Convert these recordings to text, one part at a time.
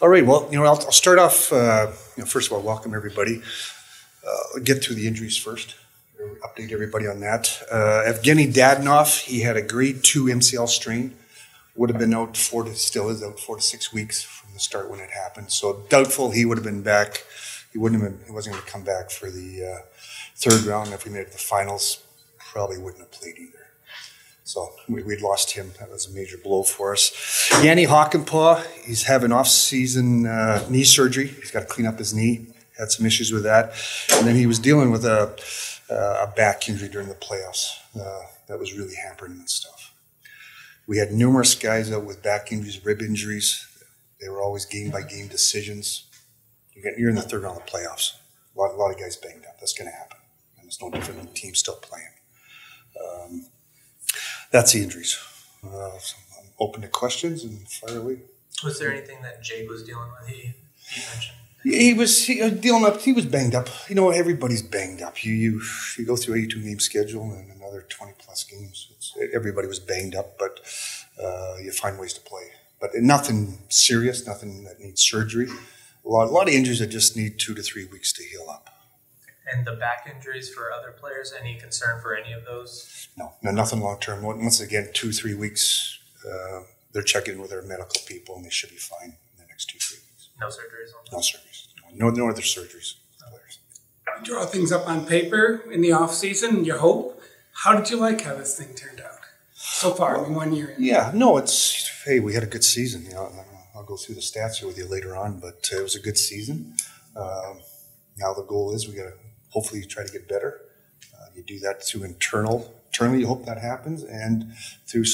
All right, well, I'll start off, first of all, welcome everybody. Get through the injuries first, update everybody on that. Evgeny Dadonov, he had a grade 2 MCL strain, would have been out still is out 4 to 6 weeks from the start when it happened. So doubtful he would have been back. He wasn't going to come back for the third round. If we made it to the finals, probably wouldn't have played either. So we'd lost him. That was a major blow for us. Yanni Hakanpää, he's having off-season knee surgery. He's got to clean up his knee. Had some issues with that. And then he was dealing with a back injury during the playoffs. That was really hampering him and stuff. We had numerous guys out with back injuries, rib injuries. They were always game-by-game decisions. You're in the third round of the playoffs. A lot of guys banged up. That's going to happen. And it's no different than the team still playing. That's the injuries. So I'm open to questions and fire away. Was there anything that Jake was dealing with? He mentioned he was dealing up. He was banged up. Everybody's banged up. You go through 82 game schedule and another 20 plus games. Everybody was banged up, but you find ways to play. But nothing serious, nothing that needs surgery. A lot of injuries that just need 2 to 3 weeks to heal up. And the back injuries for other players, any concern for any of those? No, nothing long term. Once again, 2-3 weeks, they're checking in with their medical people and they should be fine in the next 2-3 weeks. No surgeries? No surgeries. No other surgeries. You draw things up on paper in the off season, you hope. How did you like how this thing turned out so far in 1 year? Yeah, no, hey, we had a good season. I'll go through the stats here with you later on, but it was a good season. Now the goal is we got to hopefully try to get better. You do that through internally, you hope that happens, and through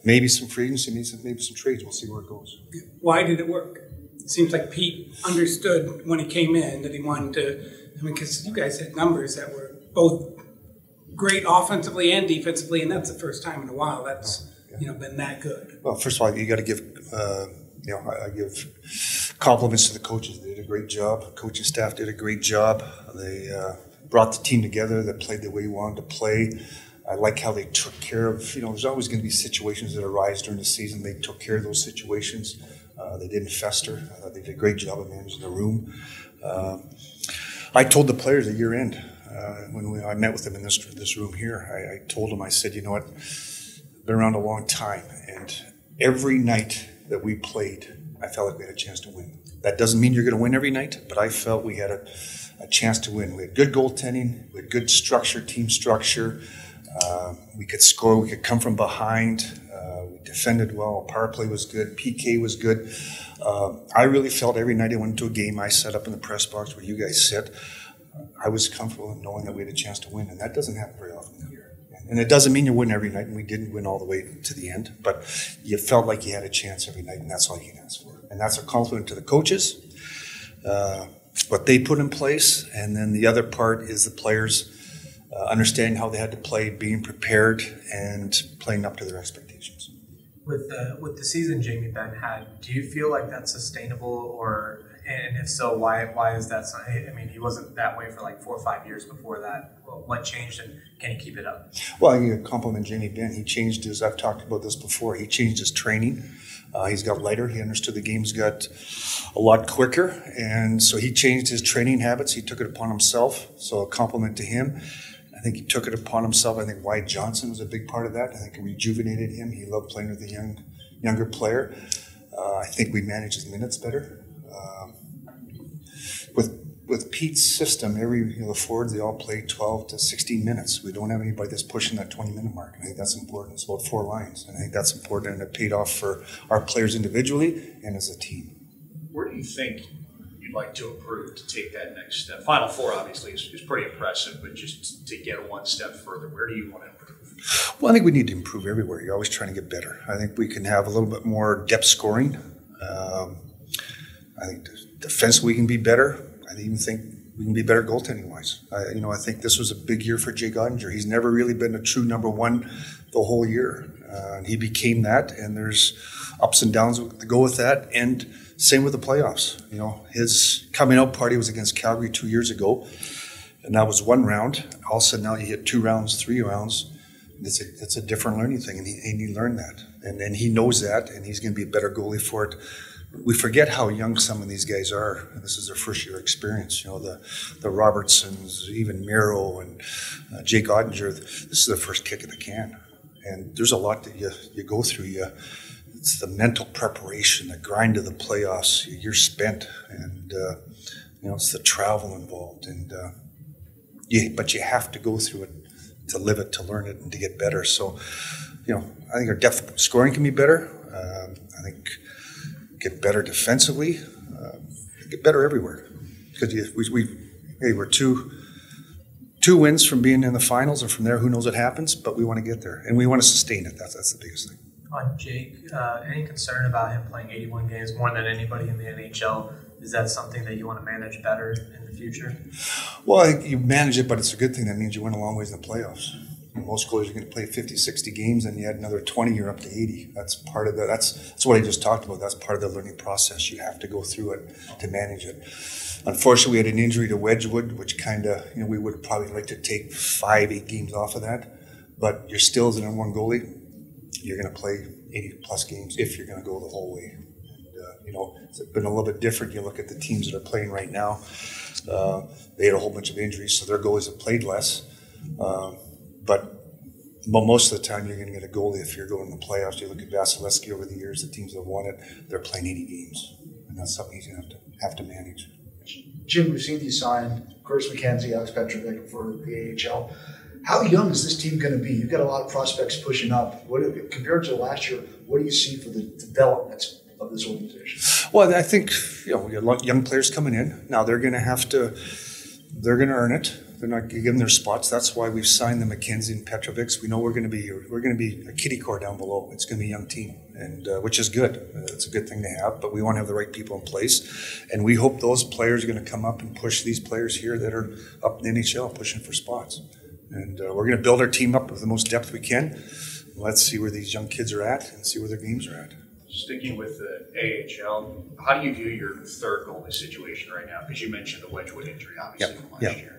maybe some free agency, maybe some trades. We'll see where it goes. Why did it work? It seems like Pete understood when he came in that he wanted to, because you guys had numbers that were both great offensively and defensively, and that's the first time in a while that's been that good. Well, first of all, you got to give I give compliments to the coaches. They did a great job. Coaching staff did a great job. They brought the team together. They played the way we wanted to play. I like how they took care of, there's always going to be situations that arise during the season. They took care of those situations. They didn't fester. They did a great job of managing the room. I told the players at year end, when I met with them in this room here, I told them, I said, you know what, I've been around a long time, and every night that we played, I felt like we had a chance to win. That doesn't mean you're going to win every night, but I felt we had a chance to win. We had good goaltending, we had good structure, team structure. We could score, we could come from behind. We defended well, power play was good, PK was good. I really felt every night I went into a game, I sat up in the press box where you guys sit. I was comfortable in knowing that we had a chance to win, and that doesn't happen very often here. And it doesn't mean you win every night, and we didn't win all the way to the end, but you felt like you had a chance every night, and that's all you can ask for. And that's a compliment to the coaches, what they put in place, and then the other part is the players understanding how they had to play, being prepared, and playing up to their expectations. With the season Jamie Benn had, do you feel like that's sustainable, and if so, why is that? I mean, he wasn't that way for like 4 or 5 years before that. Well, what changed, and can he keep it up? Well, I compliment Jamie Benn. He changed I've talked about this before, he changed his training. He's got lighter. He understood the game's got a lot quicker, and so he changed his training habits. He took it upon himself, so a compliment to him. I think he took it upon himself. I think Wyatt Johnson was a big part of that. I think it rejuvenated him. He loved playing with a younger player. I think we managed his minutes better. With Pete's system, the forwards, they all play 12 to 16 minutes. We don't have anybody that's pushing that 20-minute mark. I think that's important. It's about 4 lines, and I think that's important, and it paid off for our players individually and as a team. Where do you think you'd like to improve to take that next step? Final Four, obviously, is pretty impressive, but just to get one step further, where do you want to improve? Well, I think we need to improve everywhere. You're always trying to get better. I think we can have a little bit more depth scoring. I think defensively we can be better. I even think we can be better goaltending-wise. I think this was a big year for Jake Ottinger. He's never really been a true number one the whole year. And he became that, and there's ups and downs to go with that. And same with the playoffs. His coming out party was against Calgary 2 years ago, and that was 1 round. All of a sudden now you hit 2 rounds, 3 rounds. It's a different learning thing, and he learned that. And he knows that, and he's going to be a better goalie for it we forget how young some of these guys are. And this is their first year experience. You know, the Robertsons, even Miro and Jake Ottinger. This is their first kick of the can, and there's a lot that you go through. It's the mental preparation, the grind of the playoffs. You're spent, and it's the travel involved, and but you have to go through it to live it, to learn it, and to get better. So, I think our depth scoring can be better. I think get better defensively, get better everywhere. Because we're two wins from being in the finals, and from there, who knows what happens. But we want to get there, and we want to sustain it. That's the biggest thing. On Jake, any concern about him playing 81 games more than anybody in the NHL? Is that something that you want to manage better in the future? Well, I think you manage it, but it's a good thing. That means you win a long ways in the playoffs. Most goalies are going to play 50, 60 games, and you add another 20, you're up to 80. That's part of that's what I just talked about. That's part of the learning process. You have to go through it to manage it. Unfortunately, we had an injury to Wedgwood, which kind of, we would probably like to take 5-8 games off of that. But you're still, as the number one goalie, you're going to play 80-plus games if you're going to go the whole way. It's been a little bit different. You look at the teams that are playing right now. They had a whole bunch of injuries, so their goalies have played less. But most of the time, you're going to get a goalie if you're going to the playoffs. You look at Vasilevsky over the years, the teams that won it, they're playing 80 games. And that's something he's going to have to manage. Jim, we've seen you sign Chris McKenzie, Alex Petrovic for the AHL. How young is this team going to be? You've got a lot of prospects pushing up. Compared to last year, what do you see for the development of this organization? Well, I think we got young players coming in. Now they're going to earn it. They're not giving their spots. That's why we've signed the McKenzie and Petrovics. We know we're going to be a kiddie core down below. It's going to be a young team, and which is good. It's a good thing to have. But we want to have the right people in place, and we hope those players are going to come up and push these players here that are up in the NHL pushing for spots. And we're going to build our team up with the most depth we can. Let's see where these young kids are at and see where their games are at. Sticking with the AHL, how do you view your third goalie situation right now? Because you mentioned the Wedgwood injury, obviously, from last year.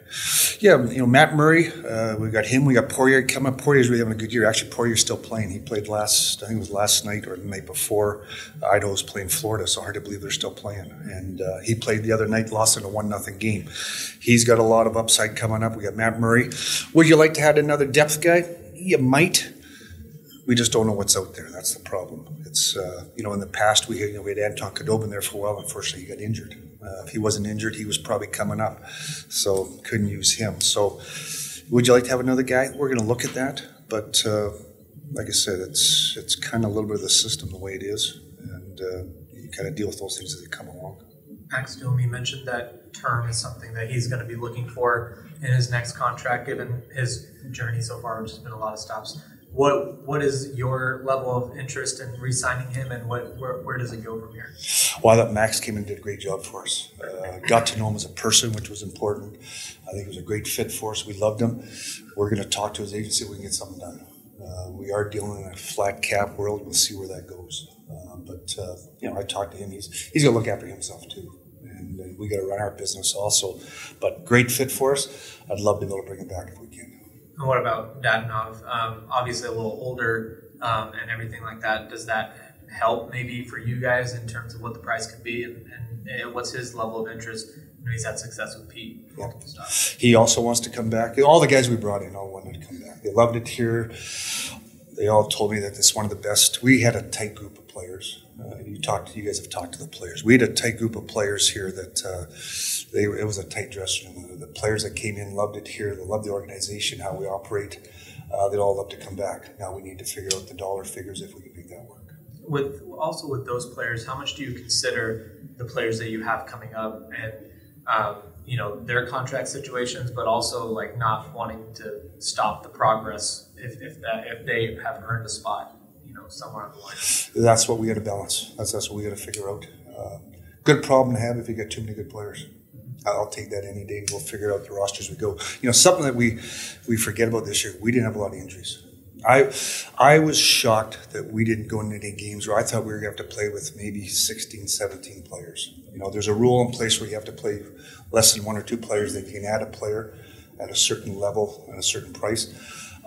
Yeah, Matt Murray, we got him. We got Poirier coming up. Poirier's really having a good year. Actually, Poirier's still playing. He played I think it was last night or the night before. Idaho's playing Florida, so hard to believe they're still playing. And he played the other night, lost in a 1-0 game. He's got a lot of upside coming up. We got Matt Murray. Would you like to add another depth guy? You might. We just don't know what's out there. That's the problem. It's in the past we had Anton Khudobin there for a while. Unfortunately, he got injured. If he wasn't injured, he was probably coming up, so couldn't use him. So, would you like to have another guy? We're going to look at that, but like I said, it's kind of a little bit of the system the way it is, and you kind of deal with those things as they come along. Max Domi mentioned that term is something that he's going to be looking for in his next contract, given his journey so far, which has been a lot of stops. What is your level of interest in re-signing him, and where does it go from here? Well, I thought Max came and did a great job for us. Got to know him as a person, which was important. I think he was a great fit for us. We loved him. We're going to talk to his agency if we can get something done. We are dealing in a flat cap world. We'll see where that goes. I talked to him. He's going to look after himself too. And we got to run our business also. But great fit for us. I'd love to be able to bring him back if we can. And what about Dadonov? Obviously a little older and everything like that. Does that help maybe for you guys in terms of what the price could be and what's his level of interest? He's had success with Pete. Yeah. Stuff. He also wants to come back. All the guys we brought in all wanted to come back. They loved it here. They all told me that it's one of the best. We had a tight group of players. You guys have talked to the players. We had a tight group of players here that it was a tight dressing room. The players that came in loved it here. They loved the organization, how we operate. They'd all love to come back. Now we need to figure out the dollar figures if we can make that work. With those players, how much do you consider the players that you have coming up and their contract situations, but also like not wanting to stop the progress if they have earned a spot, somewhere on the line? That's what we got to balance. That's what we got to figure out. Good problem to have if you get too many good players. I'll take that any day. We'll figure out the roster as we go. Something that we forget about this year, we didn't have a lot of injuries. I was shocked that we didn't go into any games where I thought we were going to have to play with maybe 16, 17 players. There's a rule in place where you have to play less than 1 or 2 players. That you can add a player at a certain level and a certain price.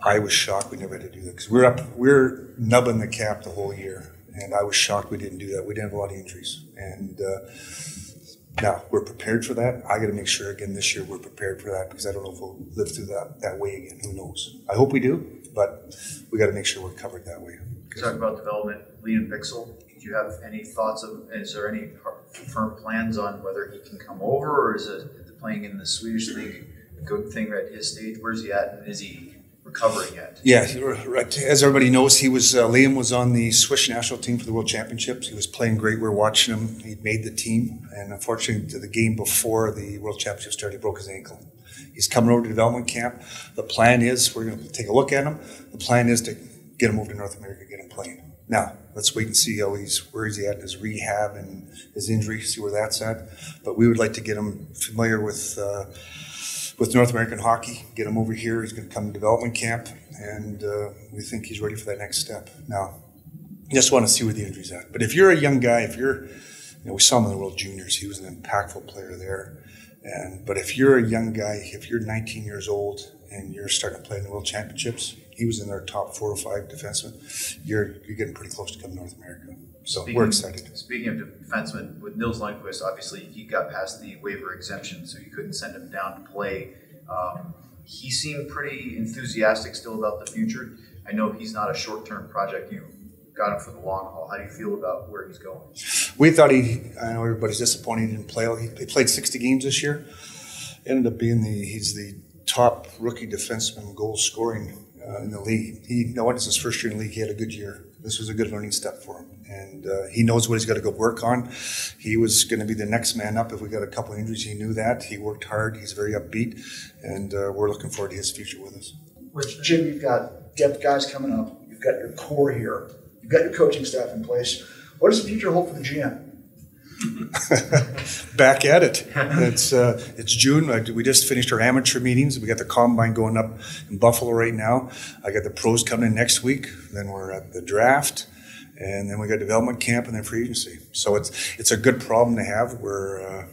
I was shocked we never had to do that because we're nubbing the cap the whole year. And I was shocked we didn't do that. We didn't have a lot of injuries. And now we're prepared for that. I got to make sure again this year we're prepared for that, because I don't know if we'll live through that way again. Who knows? I hope we do, but we got to make sure we're covered that way. Talk about development, Liam Bixel. Do you have any thoughts of? Is there any firm plans on whether he can come over, or is it playing in the Swedish league a good thing at his stage? Where's he at, and is he recovering yet? Yeah, right. As everybody knows, he was Liam was on the Swiss national team for the World Championships. He was playing great. We were watching him. He'd made the team, and unfortunately, to the game before the World Championship started, he broke his ankle. He's coming over to development camp. The plan is we're going to take a look at him. The plan is to get him over to North America, get him playing. Now, let's wait and see where he's at in his rehab and his injury, see where that's at. But we would like to get him familiar with North American hockey, get him over here. He's going to come to development camp, and we think he's ready for that next step. Now, just want to see where the injury's at. But if you're a young guy, we saw him in the World Juniors. He was an impactful player there. But if you're a young guy, if you're 19 years old and you're starting to play in the World Championships, he was in their top 4 or 5 defensemen. You're getting pretty close to coming to North America. So we're excited. Speaking of defensemen, with Nils Lundqvist, obviously he got past the waiver exemption, so you couldn't send him down to play. He seemed pretty enthusiastic still about the future. I know he's not a short-term project. You got him for the long haul. How do you feel about where he's going? We thought I know everybody's disappointed he didn't play. He played 60 games this year. Ended up being he's the top rookie defenseman goal scoring in the league. It's his first year in the league. He had a good year. This was a good learning step for him. And he knows what he's got to go work on. He was going to be the next man up if we got a couple of injuries. He knew that. He worked hard. He's very upbeat. And we're looking forward to his future with us. Jim, you've got depth guys coming up. You've got your core here. You've got your coaching staff in place. What does the future hold for the GM? Back at it. It's June. We just finished our amateur meetings. We got the combine going up in Buffalo right now. I got the pros coming in next week. Then we're at the draft, and then we got development camp, and then free agency. So it's a good problem to have. Where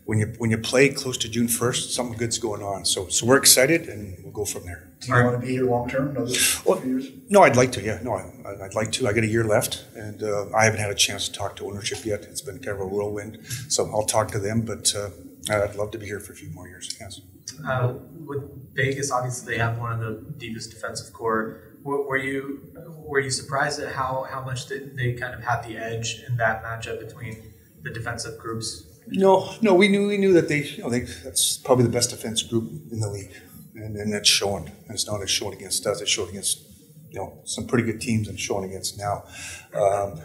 when you play close to June 1st, something good's going on. So we're excited, and we'll go from there. Do you want to be here long term? Another few years? No, I'd like to. Yeah, no, I'd like to. I got a year left, and I haven't had a chance to talk to ownership yet. It's been kind of a whirlwind, so I'll talk to them. But I'd love to be here for a few more years. Yes. With Vegas, obviously they have one of the deepest defensive core. Were you surprised at how much they kind of had the edge in that matchup between the defensive groups? No, we knew that that's probably the best defense group in the league. And that's showing. And it's not showing against us. It's showing against some pretty good teams and showing against now.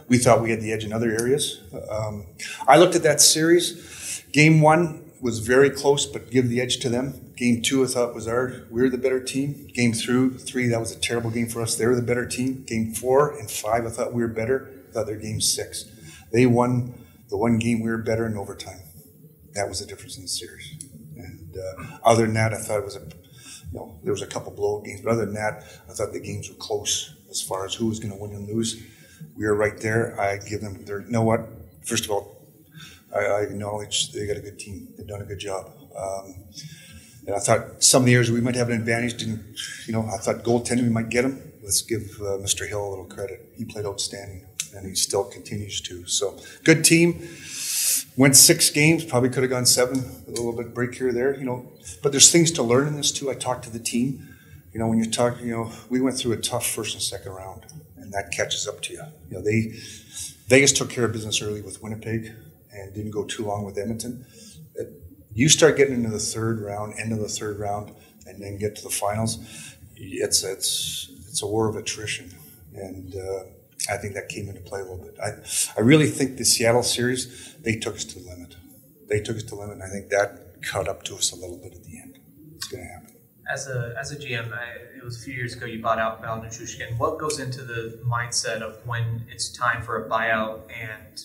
We thought we had the edge in other areas. I looked at that series. Game 1 was very close, but give the edge to them. Game 2, I thought we were the better team. Game 3, that was a terrible game for us. They were the better team. Game 4 and 5, I thought we were better. I thought their game 6. They won the one game we were better in overtime. That was the difference in the series. And other than that, I thought it was there was a couple blowout games, but other than that, I thought the games were close as far as who was going to win and lose. We were right there. I give them you know what? First of all, I acknowledge they got a good team. They've done a good job. And I thought some of the areas we might have an advantage. I thought goaltending we might get him. Let's give Mr. Hill a little credit. He played outstanding, and he still continues to. So good team. Went 6 games, probably could have gone 7, a little bit break here or there, But there's things to learn in this too. I talked to the team. When you talk, we went through a tough first and second round, and that catches up to you. Vegas took care of business early with Winnipeg and didn't go too long with Edmonton. You start getting into the third round, end of the third round, and then get to the finals. It's a war of attrition, and I think that came into play a little bit. I really think the Seattle series, they took us to the limit. And I think that caught up to us a little bit at the end. It's going to happen. As a GM, it was a few years ago you bought out Val Nichushkin. What goes into the mindset of when it's time for a buyout, and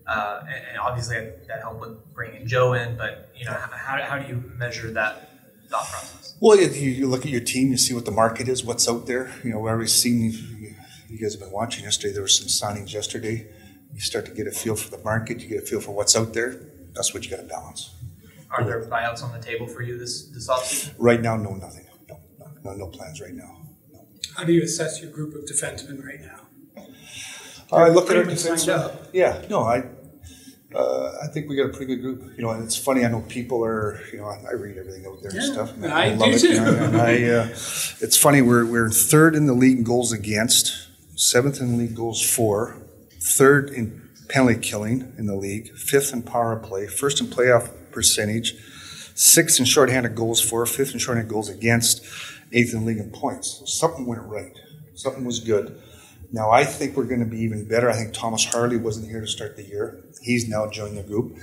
and obviously that helped with bringing Joe in, but how do you measure that thought process? Well, you look at your team, you see what the market is, what's out there. We've already seen. You guys have been watching yesterday. There were some signings yesterday. You start to get a feel for the market. You get a feel for what's out there. That's what you got to balance. Are there buyouts on the table for you this offseason? Right now, no, nothing. No plans right now. No. How do you assess your group of defensemen right now? I look at our Pretty much defense. signed up. Yeah, no, I think we got a pretty good group. You know, and it's funny. I know people are. You know, I read everything out there and Yeah, stuff. And I love do it. too. And it's funny. We're third in the league in goals against, seventh in the league goals for, third in penalty killing in the league, fifth in power play, first in playoff percentage, sixth in shorthanded goals for, fifth in shorthanded goals against, eighth in the league in points. So something went right. Something was good. Now, I think we're going to be even better. I think Thomas Harley wasn't here to start the year. He's now joined the group.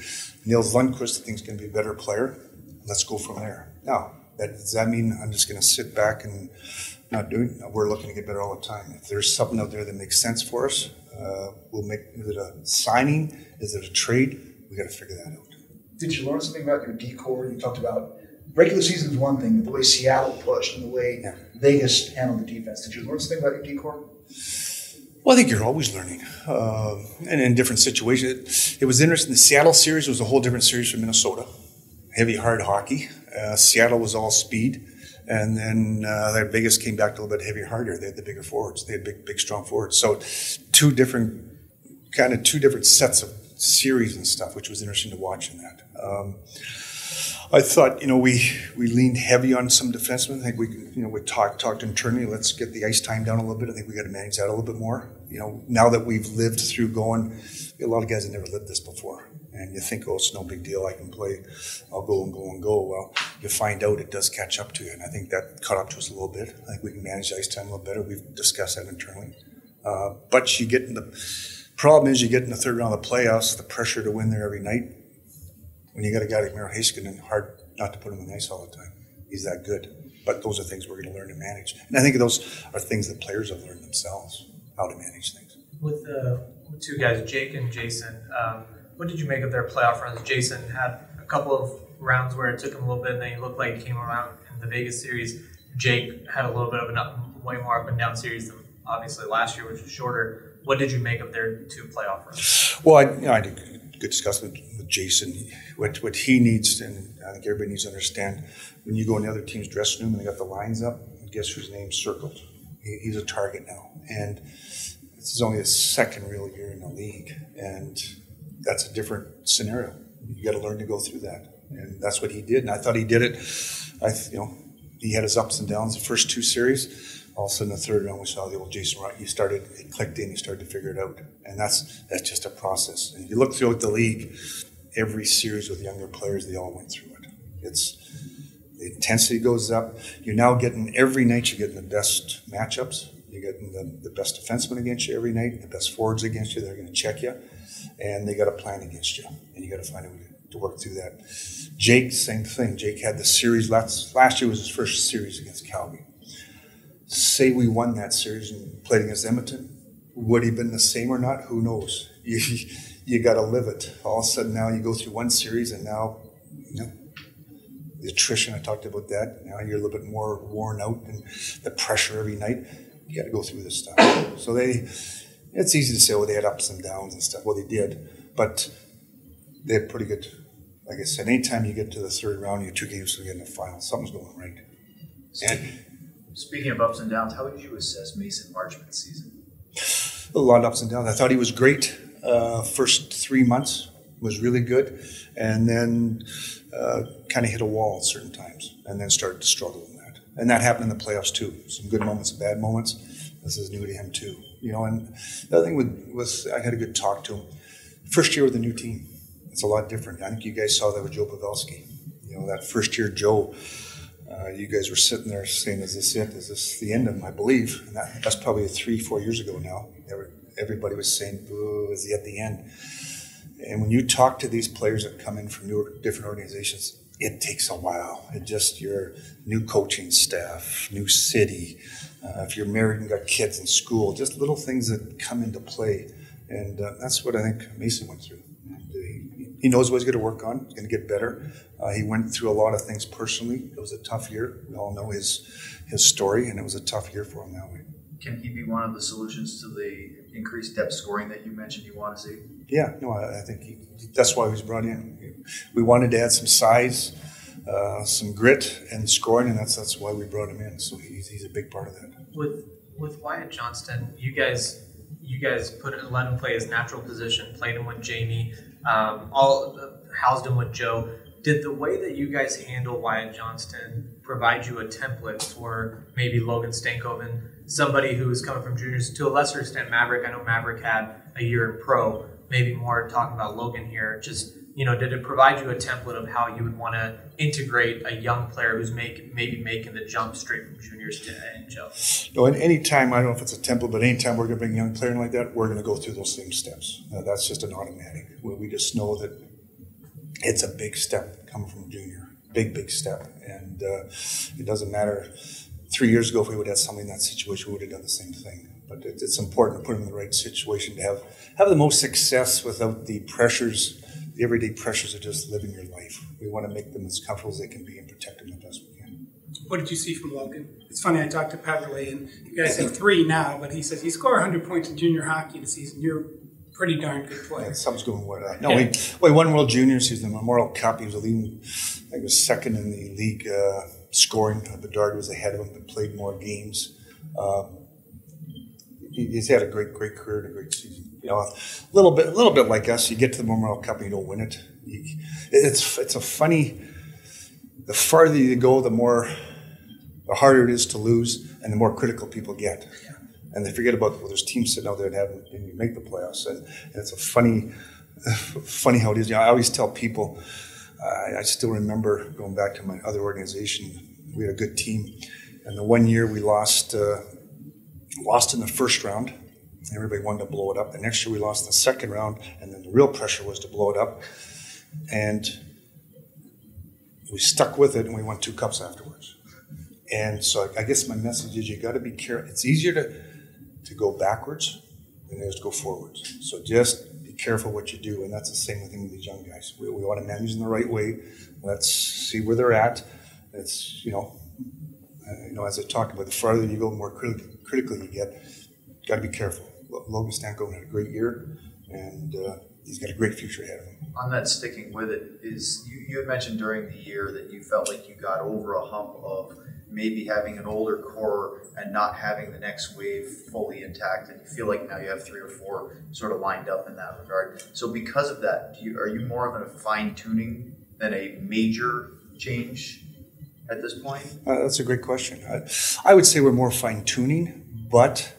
Nill Lundqvist, I think, is going to be a better player. Let's go from there. Now, does that mean I'm just going to sit back and not do it? No, we're looking to get better all the time. If there's something out there that makes sense for us, we'll make, is it a signing? Is it a trade? We got to figure that out. Did you learn something about your decor? You talked about regular season is one thing, but the way Seattle pushed and the way Vegas handled the defense. Did you learn something about your decor? Well, I think you're always learning, and in different situations. It was interesting. The Seattle series was a whole different series from Minnesota. Heavy, hard hockey. Seattle was all speed, and then Vegas came back a little bit heavy, harder. They had the bigger forwards. They had big, strong forwards. So, two different sets of series and stuff, which was interesting to watch in that. I thought, we leaned heavy on some defensemen. I think we talked internally. Let's get the ice time down a little bit. I think we got to manage that a little bit more. Now that we've lived through going, a lot of guys have never lived this before, and you think, it's no big deal. I can play. I'll go and go and go. Well, you find out it does catch up to you, and I think that caught up to us a little bit. I think we can manage ice time a little better. We've discussed that internally, but you get in the problem is you get in the third round of the playoffs, the pressure to win there every night. When you got a guy like Miro Heiskanen, hard not to put him on the ice all the time. He's that good. But those are things we're going to learn to manage. And I think those are things that players have learned themselves, how to manage things. With two guys, Jake and Jason, what did you make of their playoff runs? Jason had a couple of rounds where it took him a little bit, and then he looked like he came around in the Vegas series. Jake had a little bit of a way more up and down series than obviously last year, which was shorter. What did you make of their two playoff runs? Well, I did good discussion with Jason. What he needs, and I think everybody needs to understand, when you go in the other team's dressing room and they got the lines up, guess whose name's circled? He's a target now. And this is only his second real year in the league. And that's a different scenario. You got to learn to go through that. And that's what he did. And I thought he did it. He had his ups and downs the first two series. All of a sudden, the third round, we saw the old Jason Wright. It clicked in, you started to figure it out. And that's just a process. And if you look throughout the league, every series with younger players, they all went through it. The intensity goes up. You're now getting, every night you're getting the best matchups. You're getting the best defensemen against you every night, the best forwards against you. They're going to check you. And they got a plan against you. And you got to find a way to work through that. Jake, same thing. Jake had the series, last year was his first series against Calgary. Say we won that series and played against Edmonton, would he have been the same or not? Who knows? You got to live it. All of a sudden now you go through one series and now, the attrition, I talked about that. Now you're a little bit more worn out and the pressure every night. You got to go through this stuff. So it's easy to say, they had ups and downs and stuff. Well, they did, but they had pretty good, like I said, anytime you get to the third round, you have 2 games to get in the final, something's going right. And speaking of ups and downs, how would you assess Mason Marchman's season? A lot of ups and downs. I thought he was great. First 3 months was really good, and then kind of hit a wall at certain times, and then started to struggle in that. And that happened in the playoffs too. Some good moments and bad moments. This is new to him too. And the other thing was I had a good talk to him. First year with a new team, it's a lot different. I think you guys saw that with Joe Pavelski. That first year, Joe. You guys were sitting there saying, is this it? Is this the end of him? I believe. And that's probably 3-4 years ago now. Everybody was saying, "Boo, is he at the end?" And when you talk to these players that come in from different organizations, it takes a while. Your new coaching staff, new city, if you're married and got kids in school, just little things that come into play. And that's what I think Mason went through. He knows what he's going to work on. He's going to get better. He went through a lot of things personally. It was a tough year. We all know his story, and it was a tough year for him that way. Can he be one of the solutions to the increased depth scoring that you mentioned you want to see? Yeah, no, I think that's why he was brought in. We wanted to add some size, some grit, and scoring, and that's why we brought him in. So he's a big part of that. With Wyatt Johnston, you guys you guys let him play his natural position, played him with Jamie, housed him with Joe. Did the way that you guys handle Wyatt Johnston provide you a template for maybe Logan Stankoven, somebody who is coming from juniors, to a lesser extent Maverick? I know Maverick had a year in pro, maybe more talking about Logan here. Just, did it provide you a template of how you would want to integrate a young player who's maybe making the jump straight from juniors to NHL? No, and any time, I don't know if it's a template, but anytime we're going to bring a young player in like that, we're going to go through those same steps. That's just an automatic. We just know that it's a big step coming from junior. Big step. And it doesn't matter. 3 years ago, if we would have had somebody in that situation, we would have done the same thing. But it's important to put them in the right situation to have the most success without the pressures, the everyday pressures of just living your life. We want to make them as comfortable as they can be and protect them the best we can. What did you see from Logan? It's funny, I talked to Peverly, and you guys have 3 now, but he says he scored 100 points in junior hockey this season. You're pretty darn good player. Yeah, something's going well. No, he won World Juniors. He's the Memorial Cup. He was leading, I think, was second in the league scoring. Bedard was ahead of him, but played more games. He's had a great career and a great season. A little bit like us. You get to the Memorial Cup and you don't win it. It's a funny. The farther you go, the harder it is to lose, and the more critical people get. Yeah. And they forget about, there's teams sitting out there that didn't make the playoffs, and it's a funny how it is. I always tell people, I still remember going back to my other organization. We had a good team, and the one year we lost in the first round. Everybody wanted to blow it up. The next year we lost in the second round, and then the real pressure was to blow it up. And we stuck with it, and we won 2 cups afterwards. And so I guess my message is, you got to be careful. It's easier to go backwards than it is to go forwards. So just be careful what you do, and that's the same thing with these young guys. We want to manage them the right way. Let's see where they're at. It's, as I talked about, the farther you go, the more critical you get. Got to be careful. Logan Stankoven had a great year, and he's got a great future ahead of him. On that, sticking with it, is you had mentioned during the year that you felt like you got over a hump of maybe having an older core and not having the next wave fully intact, and you feel like now you have 3 or 4 sort of lined up in that regard. So because of that, are you more of a fine-tuning than a major change at this point? That's a great question. I would say we're more fine-tuning, but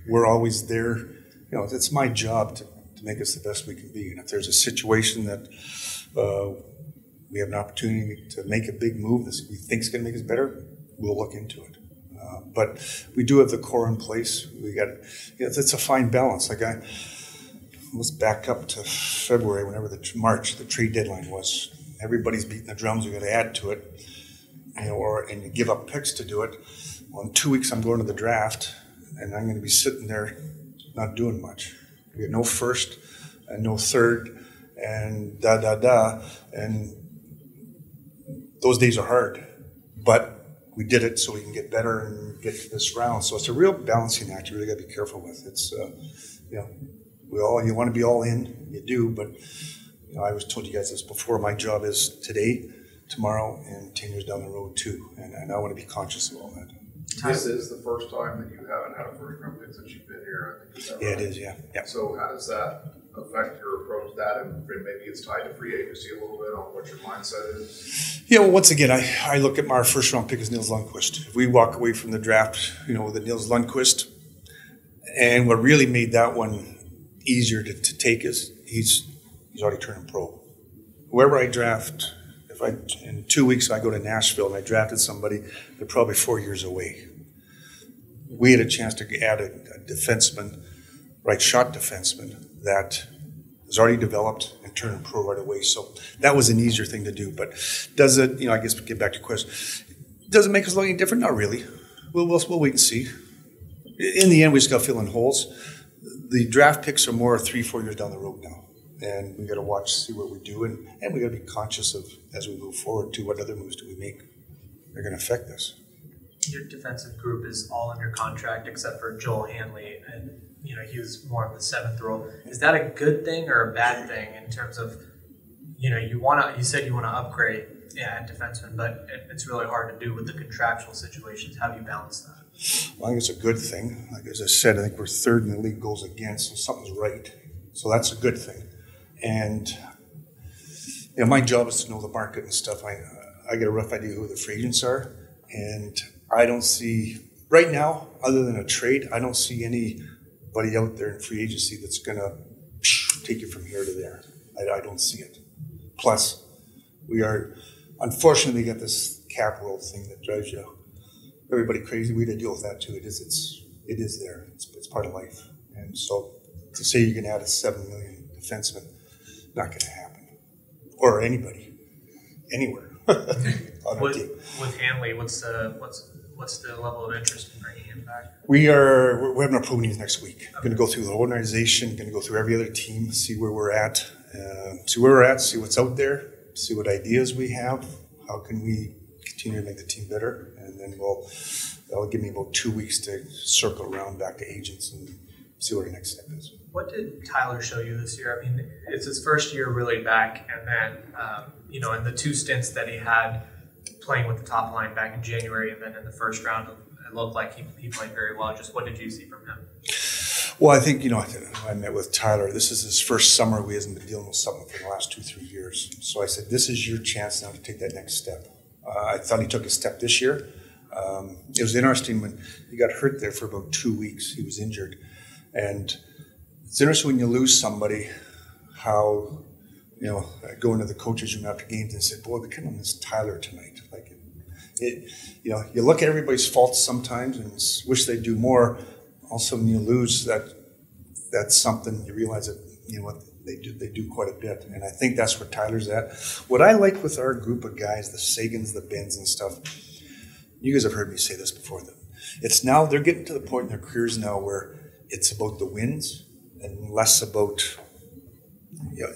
we're always there. It's my job to make us the best we can be. And if there's a situation that we have an opportunity to make a big move that we think is going to make us better, we'll look into it. But we do have the core in place. It's a fine balance. Let's back up to February, March, the trade deadline was. Everybody's beating the drums. We got to add to it, and you give up picks to do it. Well, in 2 weeks, I'm going to the draft, and I'm going to be sitting there not doing much. We got no first and no third, and and those days are hard, but we did it so we can get better and get to this round. So it's a real balancing act. You really got to be careful with. It's you want to be all in, you do, but I always told you guys this before. My job is today, tomorrow, and 10 years down the road too, and I want to be conscious of all that. This is the first time that you haven't had a first round pick since you've been here, I think. Is that right? Yeah, it is, yeah. So how does that affect your approach to that? And maybe it's tied to free agency a little bit on what your mindset is? Yeah, well, once again, I look at our first round pick as Nill Lundqvist. If we walk away from the draft, with the Nill Lundqvist, and what really made that one easier to take is he's already turning pro. Whoever I draft, in 2 weeks I go to Nashville and I drafted somebody, they're probably 4 years away. We had a chance to add a defenseman, right shot defenseman, that was already developed and turned pro right away. So that was an easier thing to do. But does it, I guess get back to your question, does it make us look any different? Not really. We'll wait and see. In the end, we just got to fill in holes. The draft picks are more 3-4 years down the road now. And we got to see what we do, and we got to be conscious of, as we move forward, to what other moves do we make. They're going to affect this. Your defensive group is all under contract except for Joel Hanley, and he was more of the 7th role. Is that a good thing or a bad thing in terms of you said you want to upgrade defenseman, but it's really hard to do with the contractual situations. How do you balance that? Well, I think it's a good thing. Like as I said, I think we're third in the league goals against, so something's right. So that's a good thing. And my job is to know the market and stuff. I get a rough idea who the free agents are, and I don't see right now, other than a trade, I don't see anybody out there in free agency that's going to take you from here to there. I don't see it. Plus, we are unfortunately got this cap world thing that drives everybody crazy. We had to deal with that too. It is there. It's part of life. And so to say you're going to add a $7 million defenseman, not going to happen, or anybody, anywhere on our team. With Hanley, what's the level of interest in bringing him back? We're having our pro meetings next week. Okay. Going to go through the whole organization. Going to go through every other team, see where we're at, see what's out there, see what ideas we have. How can we continue to make the team better? And then that'll give me about 2 weeks to circle around back to agents and see what our next step is. What did Tyler show you this year? I mean, it's his first year really back, and then in the 2 stints that he had playing with the top line back in January, and then in the first round, it looked like he played very well. Just what did you see from him? Well, I think I met with Tyler. This is his first summer. We hasn't been dealing with something for the last 2-3 years. So I said, this is your chance now to take that next step. I thought he took a step this year. It was interesting when he got hurt there for about 2 weeks. He was injured, and it's interesting when you lose somebody, how, going to the coaches room after games and said, boy, we couldn't miss Tyler tonight. Like, you look at everybody's faults sometimes and wish they'd do more. Also, when you lose that's something you realize that, they do quite a bit. And I think that's where Tyler's at. What I like with our group of guys, the Sagans, the Bens and stuff, you guys have heard me say this before, it's now, they're getting to the point in their careers now where it's about the wins and less about,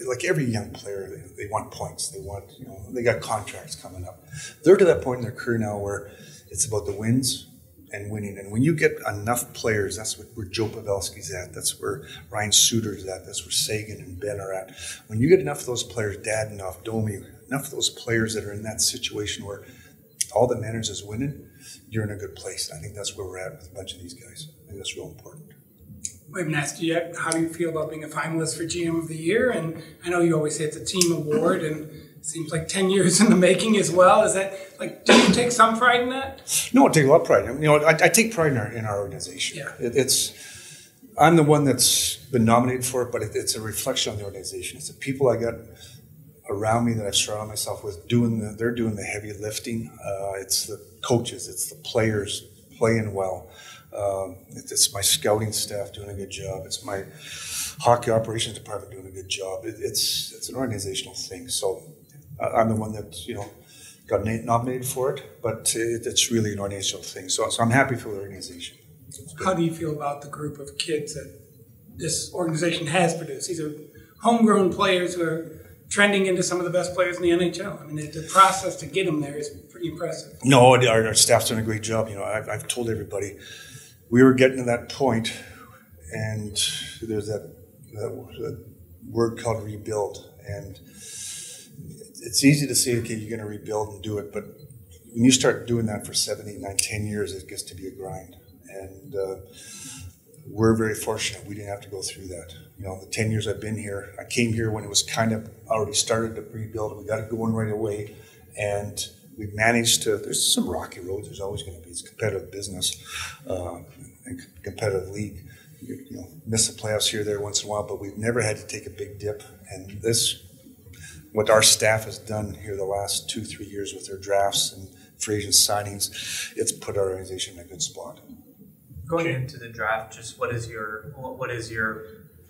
like every young player, they want points. They want, they got contracts coming up. They're to that point in their career now where it's about the wins and winning. And when you get enough players, that's where Joe Pavelski's at. That's where Ryan Suter's at. That's where Sagan and Ben are at. When you get enough of those players, Dadonov, Domi, enough of those players that are in that situation where all that matters is winning, you're in a good place. I think that's where we're at with a bunch of these guys. I think that's real important. We haven't asked you yet, how do you feel about being a finalist for GM of the Year? And I know you always say it's a team award, and it seems like 10 years in the making as well. Is that, do you take some pride in that? No, I take a lot of pride. I take pride in our organization. Yeah. I'm the one that's been nominated for it, but it's a reflection on the organization. It's the people I got around me that I've surrounded myself with they're doing the heavy lifting. It's the coaches, it's the players playing well. It's my scouting staff doing a good job. It's my hockey operations department doing a good job. It's an organizational thing. So I'm the one that got nominated for it, but it's really an organizational thing. So I'm happy for the organization. How do you feel about the group of kids that this organization has produced? These are homegrown players who are trending into some of the best players in the NHL. I mean, the process to get them there is pretty impressive. No, our staff's doing a great job. I've told everybody we were getting to that point, and there's that word called rebuild. And it's easy to say, okay, you're going to rebuild and do it, but when you start doing that for 7, 8, 9, 10 years, it gets to be a grind. And we're very fortunate we didn't have to go through that. The 10 years I've been here, I came here when it was kind of already started to rebuild. We got it going right away, and we managed to. There's some rocky roads. There's always going to be. It's a competitive business and competitive league. You miss the playoffs here, there, once in a while, but we've never had to take a big dip. And what our staff has done here the last 2-3 years with their drafts and free agent signings, it's put our organization in a good spot. Going into the draft, just what is your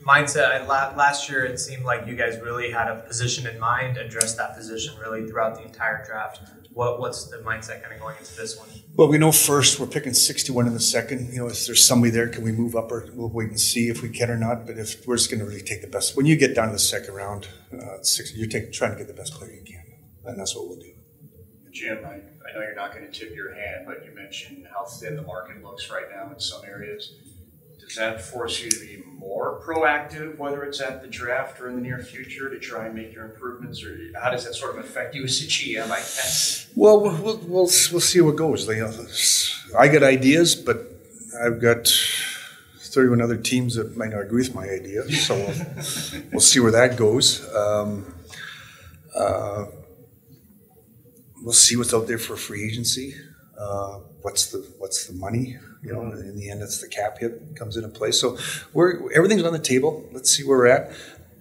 mindset? Last year, it seemed like you guys really had a position in mind, addressed that position really throughout the entire draft. What's the mindset kind of going into this one? Well, we know first we're picking 61 in the second. If there's somebody there, can we move up, or we'll wait and see if we can or not. But if we're just going to really take the best, when you get down to the second round, you're trying to get the best player you can, and that's what we'll do. Jim, I know you're not going to tip your hand, but you mentioned how thin the market looks right now in some areas. Does that force you to be more proactive, whether it's at the draft or in the near future, to try and make your improvements, or how does that sort of affect you as a GM, I guess? Well, we'll see how it goes. I got ideas, but I've got 31 other teams that might not agree with my idea, so we'll see where that goes. We'll see what's out there for free agency. What's the money? You know, in the end, it's the cap hit comes into play. So everything's on the table. Let's see where we're at.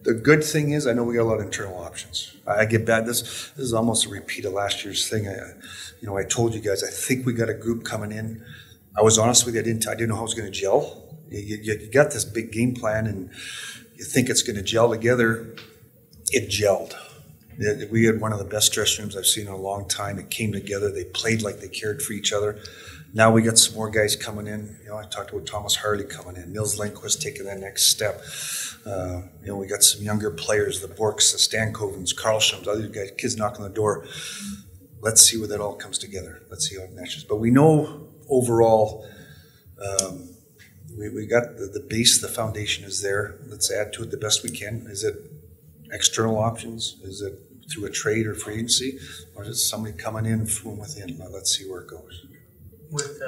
The good thing is, I know we got a lot of internal options. I get bad. This is almost a repeat of last year's thing. I told you guys, I think we got a group coming in. I was honest with you, I didn't know how it was going to gel. You got this big game plan, and you think it's going to gel together. It gelled. We had one of the best dressing rooms I've seen in a long time. It came together. They played like they cared for each other. Now we got some more guys coming in. You know, I talked about Thomas Harley coming in. Nils Lindquist taking that next step. We got some younger players, the Borks, the Stankovens, Karlströms, other guys, kids knocking on the door. Let's see where that all comes together. Let's see how it matches. But we know overall we got the base, the foundation is there. Let's add to it the best we can. Is it external options? Is it through a trade or free agency? Or is it somebody coming in from within? Let's see where it goes. With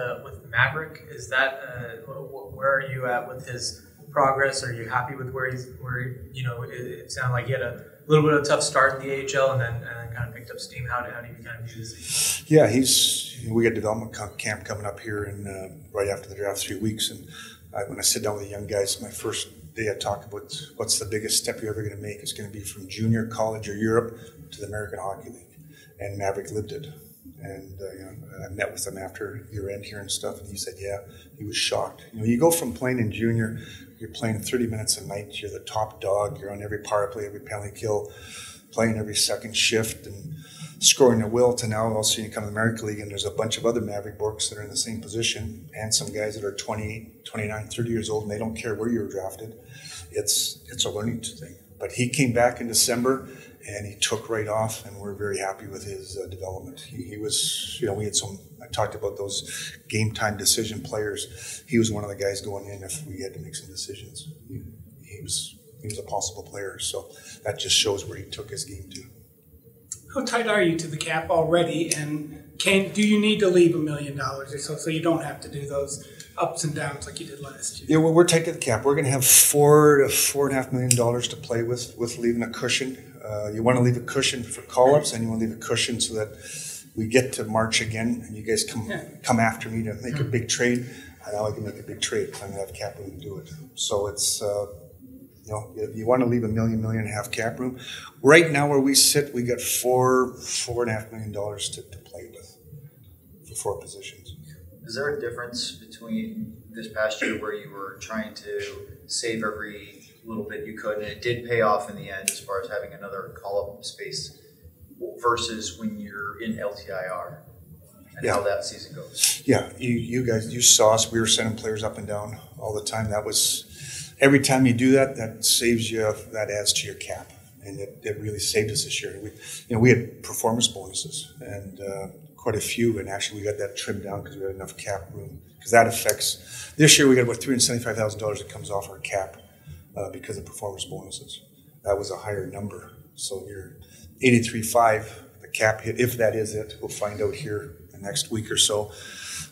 Maverick, is that where are you at with his progress? Are you happy with where it sounded like he had a little bit of a tough start in the AHL and then kind of picked up steam. How do you kind of view this? Yeah, we got development camp coming up here in right after the draft, 3 weeks, and when I sit down with the young guys, my first day I talk about what's the biggest step you're ever going to make. It's going to be from junior college or Europe to the American Hockey League, and Maverick lived it. And I met with him after year end here and stuff, and he said, yeah, he was shocked. You go from playing in junior, you're playing 30 minutes a night, you're the top dog, you're on every power play, every penalty kill, playing every second shift, and scoring a will, to now all of a sudden you come to the American League and there's a bunch of other Maverick Borks that are in the same position, and some guys that are 28, 29, 30 years old, and they don't care where you were drafted. It's a learning thing. But he came back in December, and he took right off, and we're very happy with his development. He was, we had I talked about those game time decision players. He was one of the guys going in if we had to make some decisions. He was a possible player, so that just shows where he took his game to. How tight are you to the cap already, and do you need to leave $1 million or so you don't have to do those ups and downs like you did last year? Yeah, well, we're tight to the cap. We're going to have $4 to $4.5 million to play with leaving a cushion. You want to leave a cushion for call-ups, and you want to leave a cushion so that we get to March again, and you guys come after me to make a big trade. Now I can make a big trade. I'm going to have cap room to do it. So it's, you want to leave $1 million and a half cap room. Right now where we sit, we got $4.5 million to play with for 4 positions. Is there a difference between this past year where you were trying to save every little bit you could, and it did pay off in the end as far as having another call-up space, versus when you're in LTIR and how that season goes? Yeah, you guys, you saw us. We were sending players up and down all the time. That was, every time you do that, that saves you, that adds to your cap. And it really saved us this year. We had performance bonuses, and quite a few, and actually we got that trimmed down because we had enough cap room. Because that affects, this year we got about $375,000 that comes off our cap because of performance bonuses. That was a higher number. So you're 83.5, the cap hit, if that is it, we'll find out here the next week or so.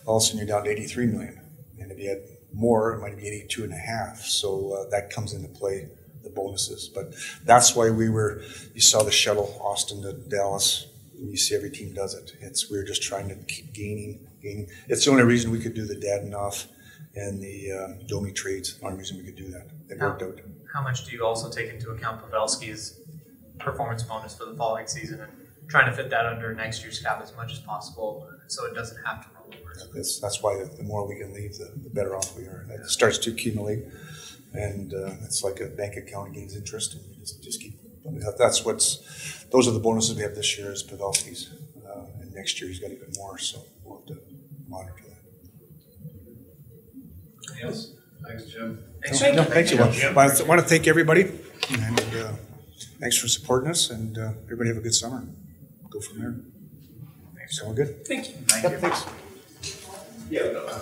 All of a sudden you're down to 83 million. And if you had more, it might be 82.5. So that comes into play, the bonuses. But that's why you saw the shuttle, Austin to Dallas. You see every team does it. We're just trying to keep gaining. It's the only reason we could do the Dadenoff and the Domi trades. The only reason we could do that. It worked out. How much do you also take into account Pavelski's performance bonus for the following season and trying to fit that under next year's cap as much as possible so it doesn't have to roll over? That's why the more we can leave, the better off we are. It starts to accumulate, and it's like a bank account gains interest, and you just keep. Those are the bonuses we have this year is Pavelski's, and next year he's got even more, so we'll have to monitor that. Yes. Thanks, Jim. Thank you. I want to thank everybody, and thanks for supporting us, and everybody have a good summer. Go from there. Thanks. All good. Thank you. Thank you. Thanks. Yeah, no.